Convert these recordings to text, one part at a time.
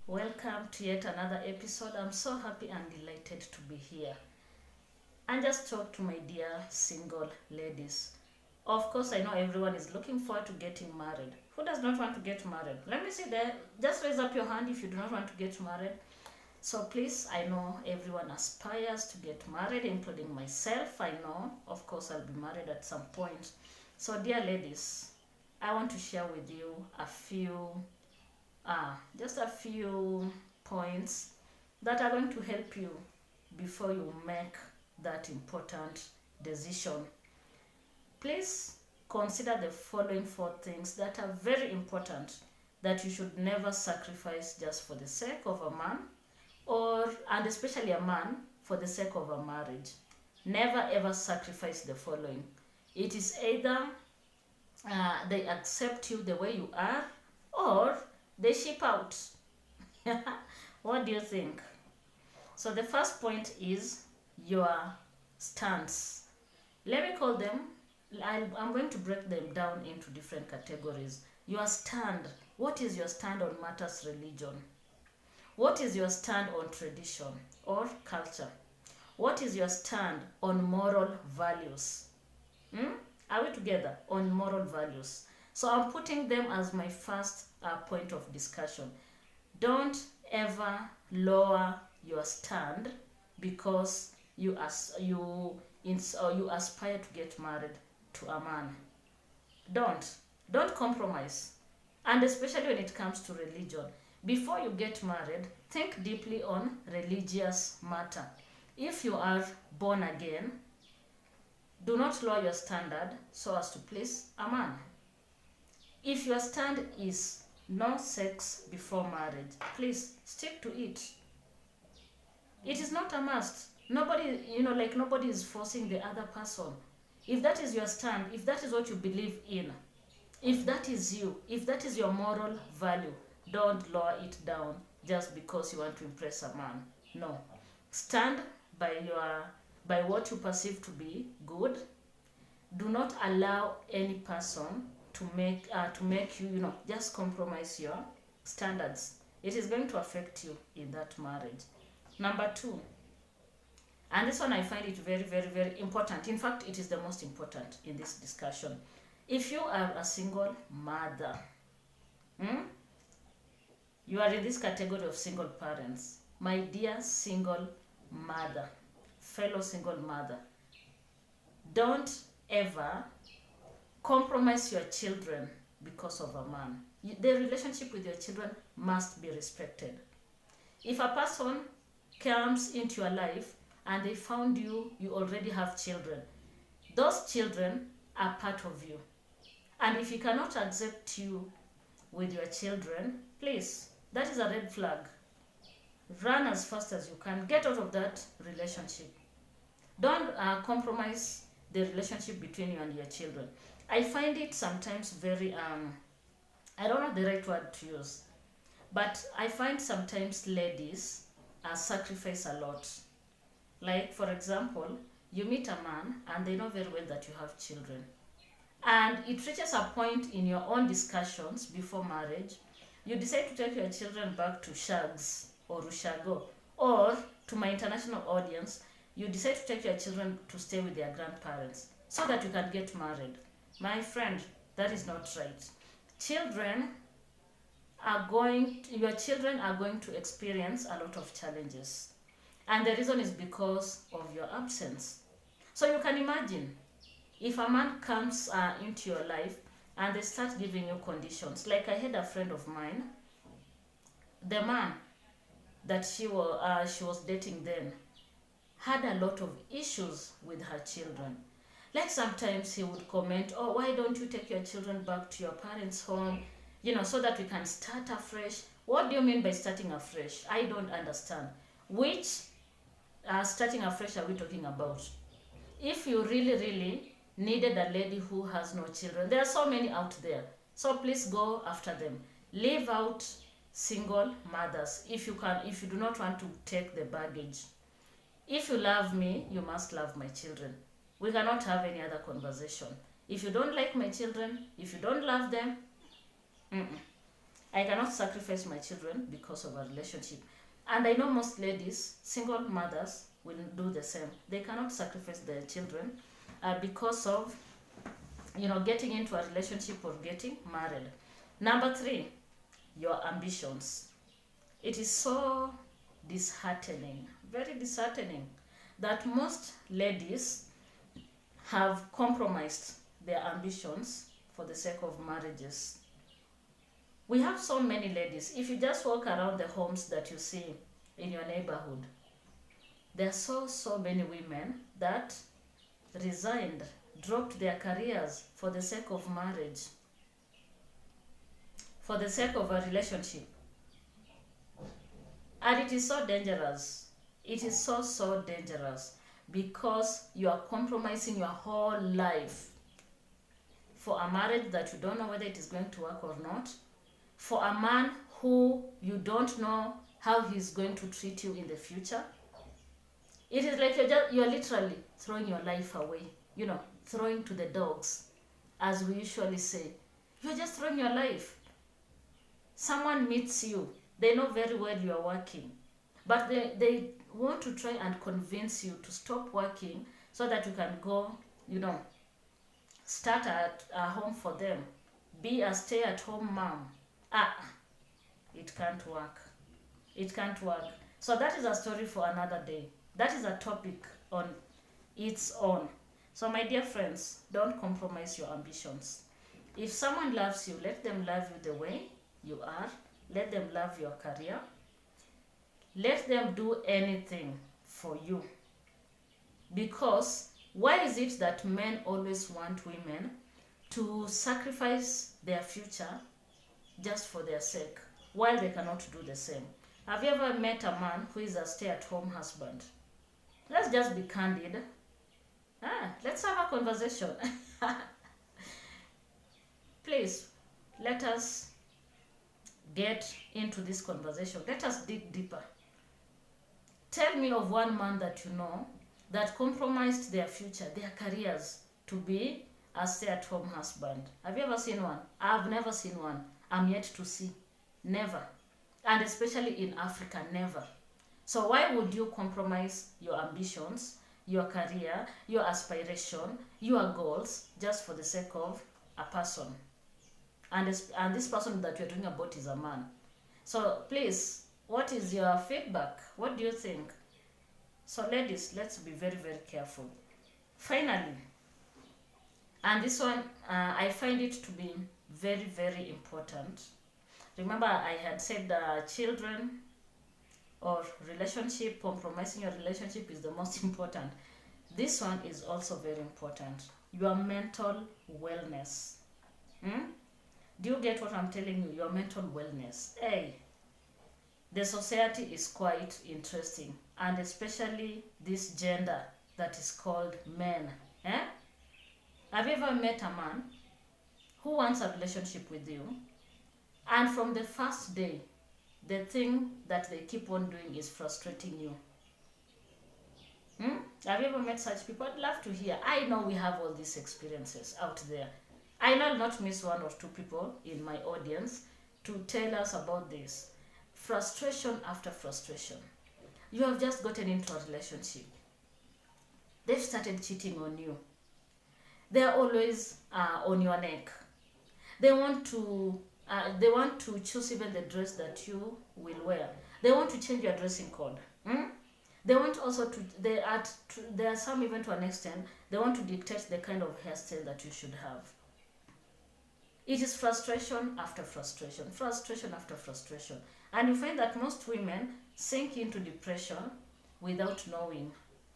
Welcome to yet another episode. I'm so happy and delighted to be here and just talk to my dear single ladies. Of course, I know everyone is looking forward to getting married. Who does not want to get married? Let me see there. Just raise up your hand if you do not want to get married. So please, I know everyone aspires to get married, including myself. I know, of course, I'll be married at some point. So, dear ladies, I want to share with you just a few points that are going to help you before you make that important decision. Please consider the following four things that are very important that you should never sacrifice just for the sake of a man, and especially a man, for the sake of a marriage. Never ever sacrifice the following. It is either they accept you the way you are, or they ship out. What do you think? So the first point is your stance. Let me call them, I'm going to break them down into different categories. Your stand. What is your stand on matters religion? What is your stand on tradition or culture? What is your stand on moral values? Are we together on moral values? So I'm putting them as my first point of discussion. Don't ever lower your stand because you aspire to get married to a man. Don't compromise, and especially when it comes to religion. Before you get married, think deeply on religious matter. If you are born again, do not lower your standard so as to please a man. If your stand is no sex before marriage, please stick to it. It is not a must. Nobody is forcing the other person. If that is your stand, if that is what you believe in, if that is you, if that is your moral value, don't lower it down just because you want to impress a man. No. Stand by what you perceive to be good. Do not allow any person to make you just compromise your standards. It is going to affect you in that marriage. Number two, and this one I find it very, very, very important. In fact, it is the most important in this discussion. If you are a single mother, you are in this category of single parents. My dear single mother, fellow single mother, don't ever compromise your children because of a man. The relationship with your children must be respected. If a person comes into your life and they found you already have children, those children are part of you. And if he cannot accept you with your children, please, that is a red flag. Run as fast as you can. Get out of that relationship. Don't compromise the relationship between you and your children. I find it sometimes very, I don't know the right word to use, but I find sometimes ladies sacrifice a lot. Like, for example, you meet a man and they know very well that you have children. And it reaches a point in your own discussions before marriage, you decide to take your children back to Shags or Rushago, or to my international audience, you decide to take your children to stay with their grandparents so that you can get married. My friend, that is not right. Your children are going to experience a lot of challenges. And the reason is because of your absence. So you can imagine, if a man comes into your life and they start giving you conditions. Like, I had a friend of mine, the man that she was dating then had a lot of issues with her children. Like, sometimes he would comment, oh, why don't you take your children back to your parents' home, so that we can start afresh. What do you mean by starting afresh? I don't understand. Which starting afresh are we talking about? If you really, really needed a lady who has no children, there are so many out there. So please go after them. Leave out single mothers if you do not want to take the baggage. If you love me, you must love my children. We cannot have any other conversation. If you don't like my children, if you don't love them, I cannot sacrifice my children because of a relationship. And I know most ladies, single mothers, will do the same. They cannot sacrifice their children because of, getting into a relationship or getting married. Number 3, your ambitions. It is so disheartening, very disheartening, that most ladies have compromised their ambitions for the sake of marriages. We have so many ladies. If you just walk around the homes that you see in your neighborhood, there are so many women that resigned, dropped their careers for the sake of marriage, for the sake of a relationship. And it is so dangerous. It is so dangerous, because you are compromising your whole life for a marriage that you don't know whether it is going to work or not, for a man who you don't know how he's going to treat you in the future. It is like you're literally throwing your life away, throwing to the dogs, as we usually say. You're just throwing your life. Someone meets you, they know very well you are working, but they want to try and convince you to stop working so that you can go, start a home for them, be a stay-at-home mom. It can't work. It can't work. So that is a story for another day. That is a topic on its own. So my dear friends, don't compromise your ambitions. If someone loves you, let them love you the way you are. Let them love your career. Let them do anything for you. Because why is it that men always want women to sacrifice their future just for their sake, while they cannot do the same? Have you ever met a man who is a stay-at-home husband? Let's just be candid. Let's have a conversation. Please, let us get into this conversation. Let us dig deeper. Tell me of one man that you know that compromised their future, their careers, to be a stay-at-home husband. Have you ever seen one? I've never seen one. I'm yet to see. Never. And especially in Africa, never. So why would you compromise your ambitions, your career, your aspiration, your goals, just for the sake of a person? And this person that you're talking about is a man. So please, what is your feedback? What do you think? So ladies, let's be very careful. Finally, and this one, I find it to be very important. Remember, I had said children or relationship, compromising your relationship is the most important. This one is also very important. Your mental wellness. Do you get what I'm telling you? Your mental wellness. Hey, the society is quite interesting, and especially this gender that is called men. Have you ever met a man who wants a relationship with you, and from the first day, the thing that they keep on doing is frustrating you? Have you ever met such people? I'd love to hear. I know we have all these experiences out there. I know I'll not miss one or two people in my audience to tell us about this. Frustration after frustration. You have just gotten into a relationship. They've started cheating on you. They're always on your neck. They want to choose even the dress that you will wear. They want to change your dressing code. They want also to, there are some even to an extent, they want to dictate the kind of hairstyle that you should have. It is frustration after frustration, frustration after frustration. And you find that most women sink into depression without knowing.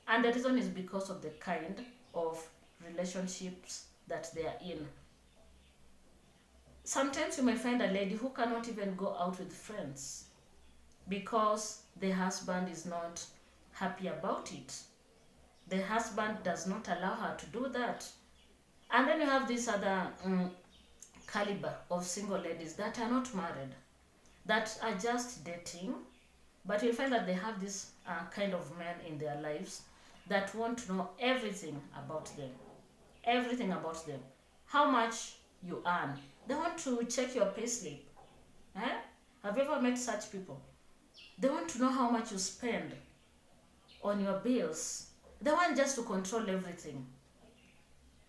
And the reason is because of the kind of relationships that they are in. Sometimes you may find a lady who cannot even go out with friends because the husband is not happy about it. The husband does not allow her to do that. And then you have this other caliber of single ladies that are not married, that are just dating, but you'll find that they have this kind of men in their lives that want to know everything about them. Everything about them. How much you earn. They want to check your payslip. Eh? Have you ever met such people? They want to know how much you spend on your bills. They want just to control everything.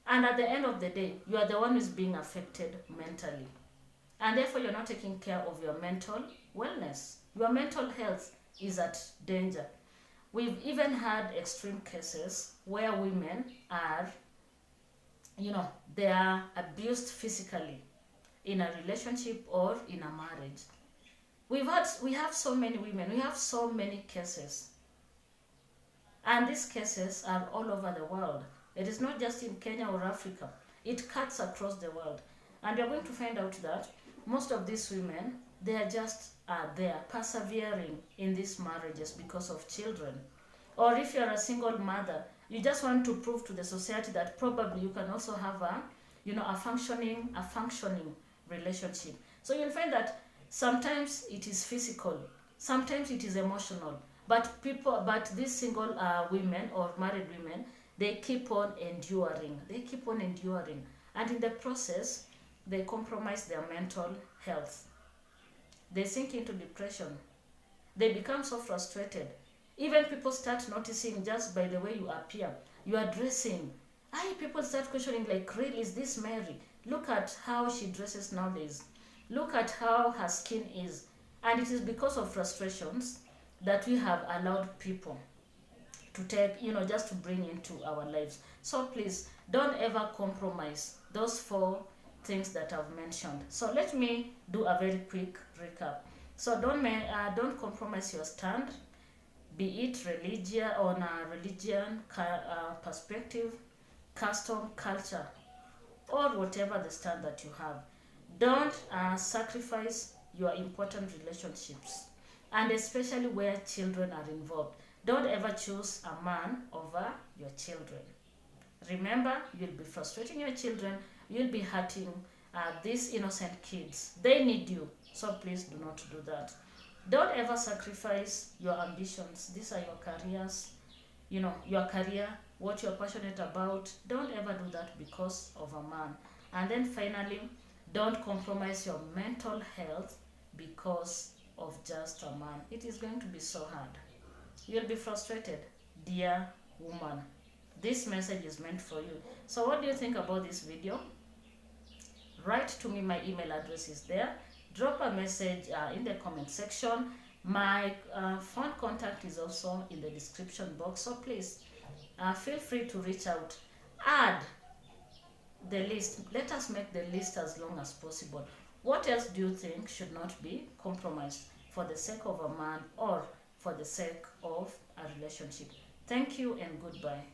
And at the end of the day, you are the one who's being affected mentally. And therefore, you're not taking care of your mental wellness. Your mental health is at danger. We've even had extreme cases where women are, they are abused physically in a relationship or in a marriage. We have so many women, we have so many cases. And these cases are all over the world. It is not just in Kenya or Africa. It cuts across the world. And you're going to find out that most of these women, they are just there persevering in these marriages because of children. Or if you're a single mother, you just want to prove to the society that probably you can also have a functioning relationship. So you'll find that sometimes it is physical, sometimes it is emotional, but these single women or married women, they keep on enduring. And in the process, they compromise their mental health. They sink into depression. They become so frustrated. Even people start noticing just by the way you appear, you are dressing. People start questioning, like, really, is this Mary? Look at how she dresses nowadays. Look at how her skin is. And it is because of frustrations that we have allowed people to take, just to bring into our lives. So please, don't ever compromise those 4 things that I've mentioned. So let me do a very quick recap. So don't compromise your stand, be it religion on a religion perspective, custom, culture, or whatever the stand that you have. Don't sacrifice your important relationships, and especially where children are involved. Don't ever choose a man over your children. Remember, you'll be frustrating your children, you'll be hurting these innocent kids. They need you, so please do not do that. Don't ever sacrifice your ambitions. These are your careers, your career, what you're passionate about. Don't ever do that because of a man. And then finally, don't compromise your mental health because of just a man. It is going to be so hard. You'll be frustrated, dear woman. This message is meant for you. So what do you think about this video? Write to me. My email address is there. Drop a message in the comment section. My phone contact is also in the description box. So please feel free to reach out. Add the list. Let us make the list as long as possible. What else do you think should not be compromised for the sake of a man or for the sake of a relationship? Thank you and goodbye.